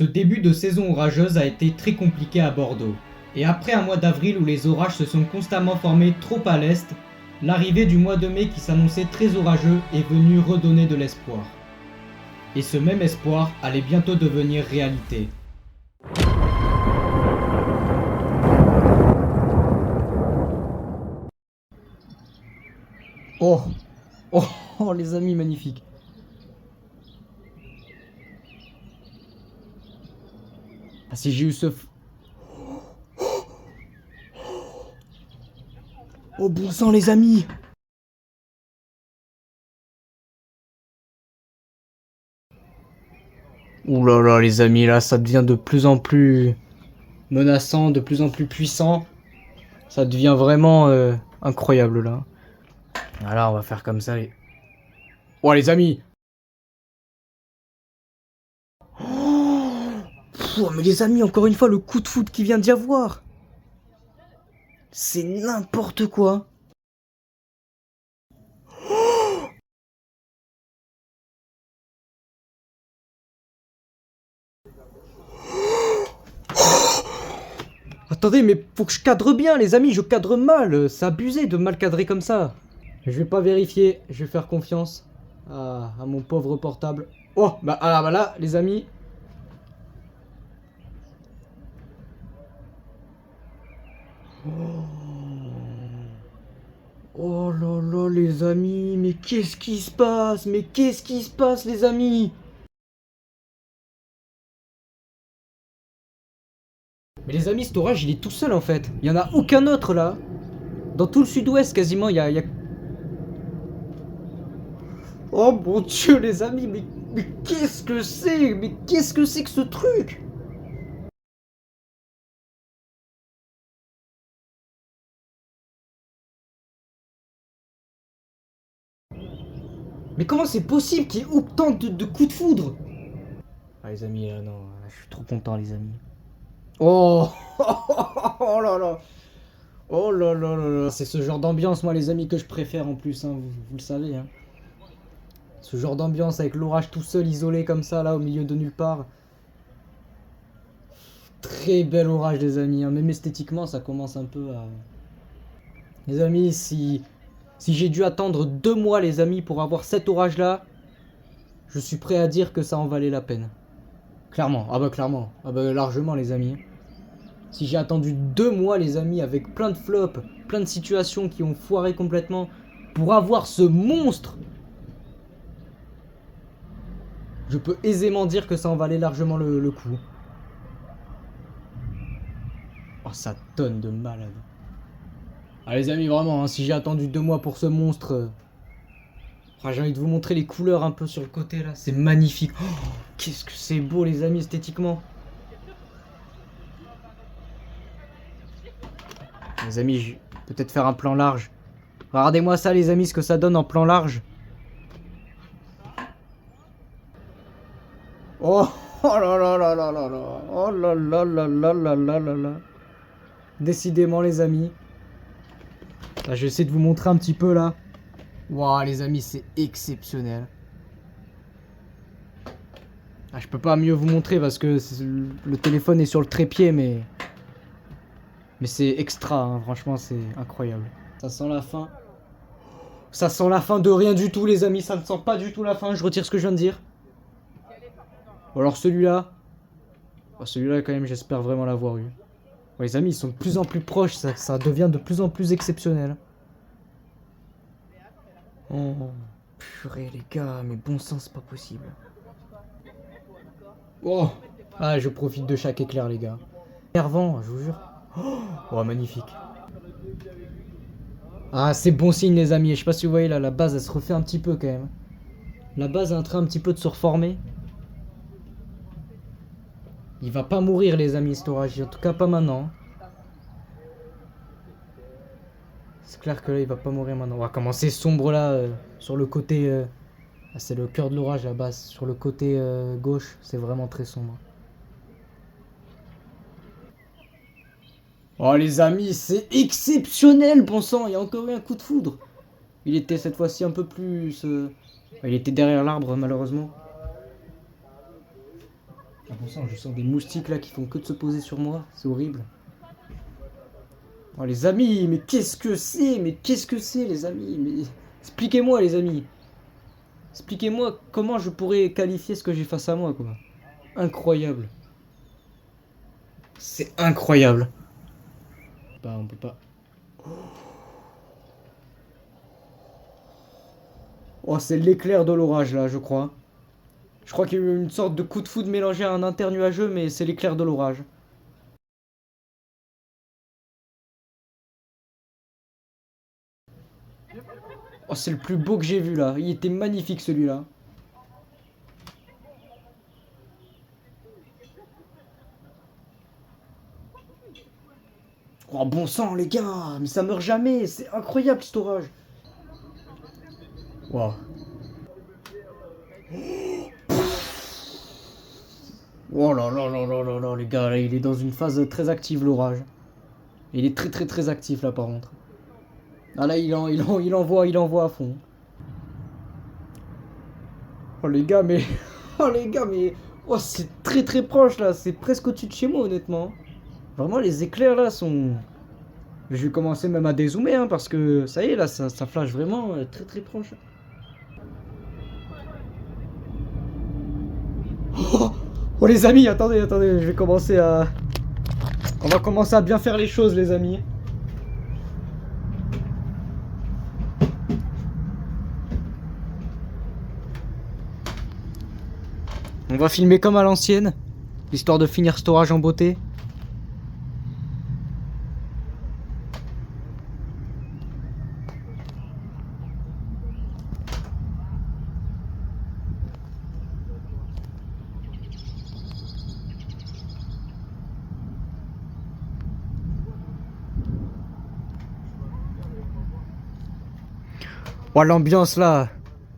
Ce début de saison orageuse a été très compliqué à Bordeaux. Et après un mois d'avril où les orages se sont constamment formés trop à l'est, l'arrivée du mois de mai qui s'annonçait très orageux est venue redonner de l'espoir. Et ce même espoir allait bientôt devenir réalité. Oh, oh, oh les amis, magnifiques. Ah, si j'ai eu ce... Oh bon sang les amis! Ouh là là les amis, là ça devient de plus en plus menaçant, de plus en plus puissant. Ça devient vraiment incroyable là. Voilà, on va faire comme ça les... Oh les amis! Oh, mais les amis, encore une fois, le coup de foudre qu'il vient d'y avoir! C'est n'importe quoi! Attendez, mais faut que je cadre bien, les amis, je cadre mal. C'est abusé de mal cadrer comme ça. Je vais pas vérifier, je vais faire confiance à mon pauvre portable. Oh, bah, bah là, les amis. Oh là là, les amis, mais qu'est-ce qui se passe? Mais qu'est-ce qui se passe, les amis? Mais les amis, cet orage, il est tout seul en fait. Il y en a aucun autre là. Dans tout le sud-ouest, quasiment, il y a... Oh mon dieu, les amis, mais qu'est-ce que c'est? Mais qu'est-ce que c'est que ce truc? Mais comment c'est possible qu'il y ait autant de coups de foudre? Ah les amis, là, non, là, je suis trop content les amis. Oh, oh là là. Oh là là là là. C'est ce genre d'ambiance, moi les amis, que je préfère en plus, hein, vous le savez. Hein. Ce genre d'ambiance avec l'orage tout seul, isolé comme ça, là, au milieu de nulle part. Très bel orage les amis, hein. Même esthétiquement, ça commence un peu à... Les amis, si j'ai dû attendre 2 mois les amis pour avoir cet orage là, je suis prêt à dire que ça en valait la peine. Clairement, ah bah clairement, ah bah largement les amis. Si j'ai attendu 2 mois les amis avec plein de flops, plein de situations qui ont foiré complètement pour avoir ce monstre, je peux aisément dire que ça en valait largement le coup. Oh ça tonne de malade. Ah les amis vraiment, hein, si j'ai attendu 2 mois pour ce monstre... Ah, j'ai envie de vous montrer les couleurs un peu sur le côté là, c'est magnifique. Oh, qu'est-ce que c'est beau les amis esthétiquement. Les amis, je vais peut-être faire un plan large. Regardez-moi ça les amis, ce que ça donne en plan large. Oh, oh là là là là là là. Oh là là là là là là là là. Décidément les amis. Là, je vais essayer de vous montrer un petit peu là. Waouh les amis, c'est exceptionnel. Ah, je peux pas mieux vous montrer parce que le téléphone est sur le trépied, mais c'est extra, hein. Franchement, c'est incroyable. Ça sent la fin. Ça sent la fin de rien du tout, les amis. Ça ne sent pas du tout la fin. Je retire ce que je viens de dire. Ou alors celui-là. Oh, celui-là, quand même, j'espère vraiment l'avoir eu. Oh, les amis, ils sont de plus en plus proches. Ça devient de plus en plus exceptionnel. Oh, purée, les gars. Mais bon sang, c'est pas possible. Oh, ah, je profite de chaque éclair, les gars. Énervant, je vous jure. Oh, magnifique. Ah, c'est bon signe, les amis. Je sais pas si vous voyez là, la base, elle se refait un petit peu quand même. La base est en train un petit peu de se reformer. Il va pas mourir, les amis, cet orage. En tout cas, pas maintenant. C'est clair que là, il va pas mourir maintenant. On va commencer sombre là, sur le côté. Ah, c'est le cœur de l'orage, la base. Sur le côté gauche, c'est vraiment très sombre. Oh, les amis, c'est exceptionnel, bon sang. Il y a encore eu un coup de foudre. Il était cette fois-ci un peu plus... Il était derrière l'arbre, malheureusement. Ah, bon sang, je sens des moustiques là qui font que de se poser sur moi. C'est horrible. Oh les amis, mais qu'est-ce que c'est? Mais qu'est-ce que c'est les amis? Mais expliquez-moi les amis. Expliquez-moi comment je pourrais qualifier ce que j'ai face à moi quoi. Incroyable. C'est incroyable. Bah on peut pas. Oh c'est l'éclair de l'orage là je crois. Je crois qu'il y a eu une sorte de coup de foudre mélangé à un internuageux mais c'est l'éclair de l'orage. Oh c'est le plus beau que j'ai vu là. Il était magnifique celui-là. Oh bon sang les gars, mais ça meurt jamais, c'est incroyable cet orage. Waouh. Oh là là là là là là les gars, là il est dans une phase très active l'orage. Il est très actif là par contre. Ah là il envoie à fond. Oh les gars mais... Oh les gars mais... Oh c'est très proche là, c'est presque au-dessus de chez moi honnêtement. Vraiment les éclairs là sont... Je vais commencer même à dézoomer hein, parce que ça y est là, ça flash vraiment très proche. Oh, oh les amis, attendez, je vais commencer à... On va commencer à bien faire les choses les amis. On va filmer comme à l'ancienne, histoire de finir cet orage en beauté. Oh l'ambiance là,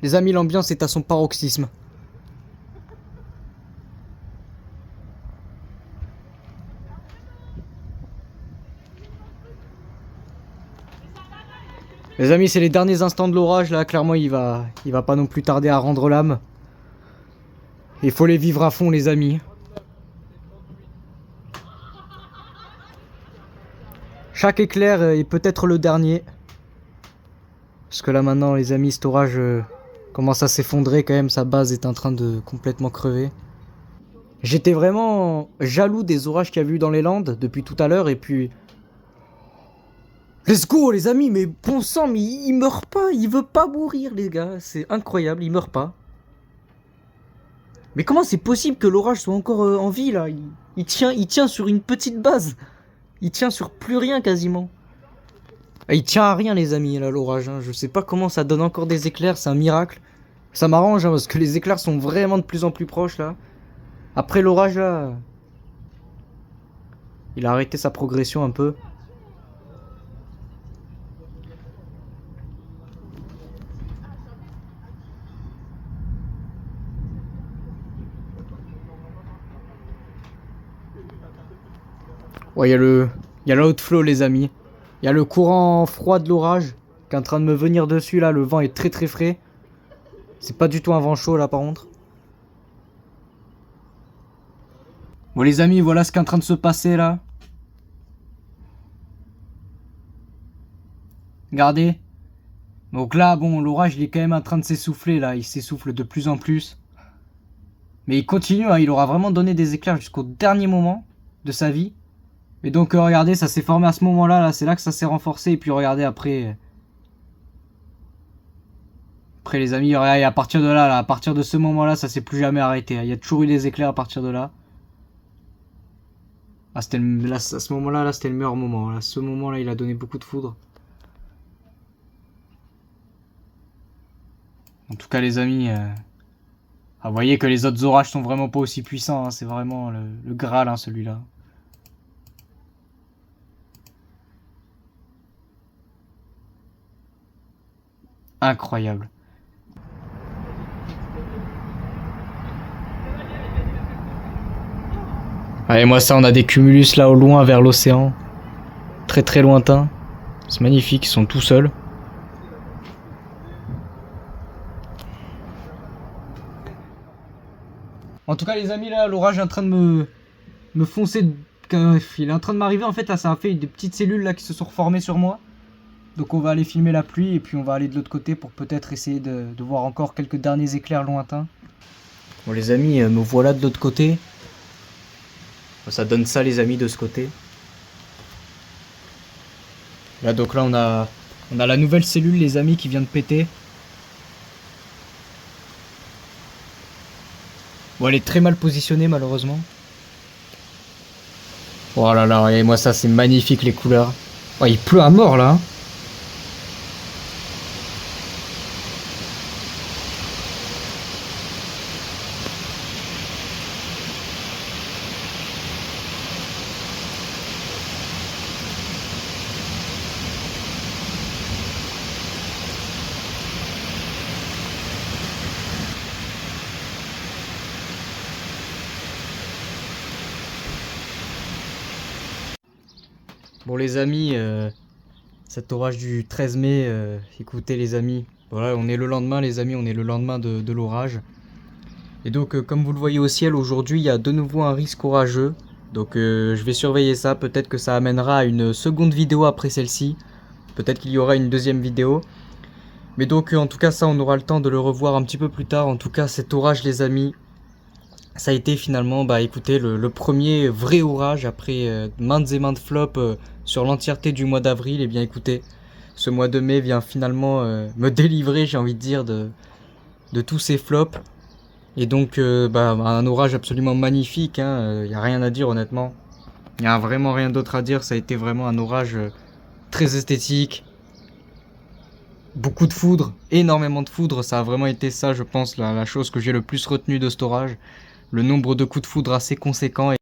les amis l'ambiance est à son paroxysme. Les amis c'est les derniers instants de l'orage là, clairement il va pas non plus tarder à rendre l'âme. Il faut les vivre à fond les amis. Chaque éclair est peut-être le dernier. Parce que là maintenant les amis, cet orage commence à s'effondrer quand même, sa base est en train de complètement crever. J'étais vraiment jaloux des orages qu'il y a eu dans les Landes depuis tout à l'heure et puis... Let's go les amis, mais bon sang, mais il meurt pas, il veut pas mourir les gars, c'est incroyable, il meurt pas. Mais comment c'est possible que l'orage soit encore en vie là? Il tient sur une petite base, il tient sur plus rien quasiment. Il tient à rien les amis là l'orage, hein. Je sais pas comment ça donne encore des éclairs, c'est un miracle. Ça m'arrange hein, parce que les éclairs sont vraiment de plus en plus proches là. Après l'orage là, il a arrêté sa progression un peu. Ouais, il y a l'outflow les amis. Il y a le courant froid de l'orage qui est en train de me venir dessus là, le vent est très frais. C'est pas du tout un vent chaud là par contre. Bon les amis, voilà ce qui est en train de se passer là. Regardez. Donc là, bon, l'orage il est quand même en train de s'essouffler là, il s'essouffle de plus en plus. Mais il continue, hein, il aura vraiment donné des éclairs jusqu'au dernier moment de sa vie. Et donc regardez, ça s'est formé à ce moment-là, là, c'est là que ça s'est renforcé. Et puis regardez après... Après les amis, regardez, à partir de là, à partir de ce moment-là, ça s'est plus jamais arrêté. Il y a toujours eu des éclairs à partir de là. Ah, c'était là, à ce moment-là, là, c'était le meilleur moment. Là, ce moment-là, il a donné beaucoup de foudre. En tout cas, les amis, vous voyez que les autres orages sont vraiment pas aussi puissants. Hein, c'est vraiment le Graal, hein, celui-là. Incroyable. Allez, moi ça, on a des cumulus là au loin vers l'océan. Très lointain. C'est magnifique, ils sont tout seuls. En tout cas les amis, là l'orage est en train de me foncer. Il est en train de m'arriver en fait, là ça a fait des petites cellules là qui se sont reformées sur moi. Donc on va aller filmer la pluie et puis on va aller de l'autre côté pour peut-être essayer de voir encore quelques derniers éclairs lointains. Bon les amis, me voilà de l'autre côté. Ça donne ça les amis de ce côté. Là donc là on a la nouvelle cellule les amis qui vient de péter. Bon elle est très mal positionnée malheureusement. Oh là là, et moi ça c'est magnifique les couleurs. Oh il pleut à mort là. Bon les amis, cet orage du 13 mai, écoutez les amis, voilà on est le lendemain les amis, on est le lendemain de l'orage. Et donc comme vous le voyez au ciel aujourd'hui, il y a de nouveau un risque orageux. Donc je vais surveiller ça, peut-être que ça amènera à une seconde vidéo après celle-ci. Peut-être qu'il y aura une deuxième vidéo. Mais donc en tout cas ça on aura le temps de le revoir un petit peu plus tard. En tout cas cet orage les amis, ça a été finalement, bah écoutez, le premier vrai orage après maintes et maintes flops sur l'entièreté du mois d'avril. Et bien écoutez, ce mois de mai vient finalement me délivrer, j'ai envie de dire, de tous ces flops. Et donc bah, un orage absolument magnifique, hein, y a rien à dire honnêtement. Il n'y a vraiment rien d'autre à dire, ça a été vraiment un orage très esthétique. Beaucoup de foudre, énormément de foudre, ça a vraiment été ça je pense la chose que j'ai le plus retenu de cet orage. Le nombre de coups de foudre assez conséquent.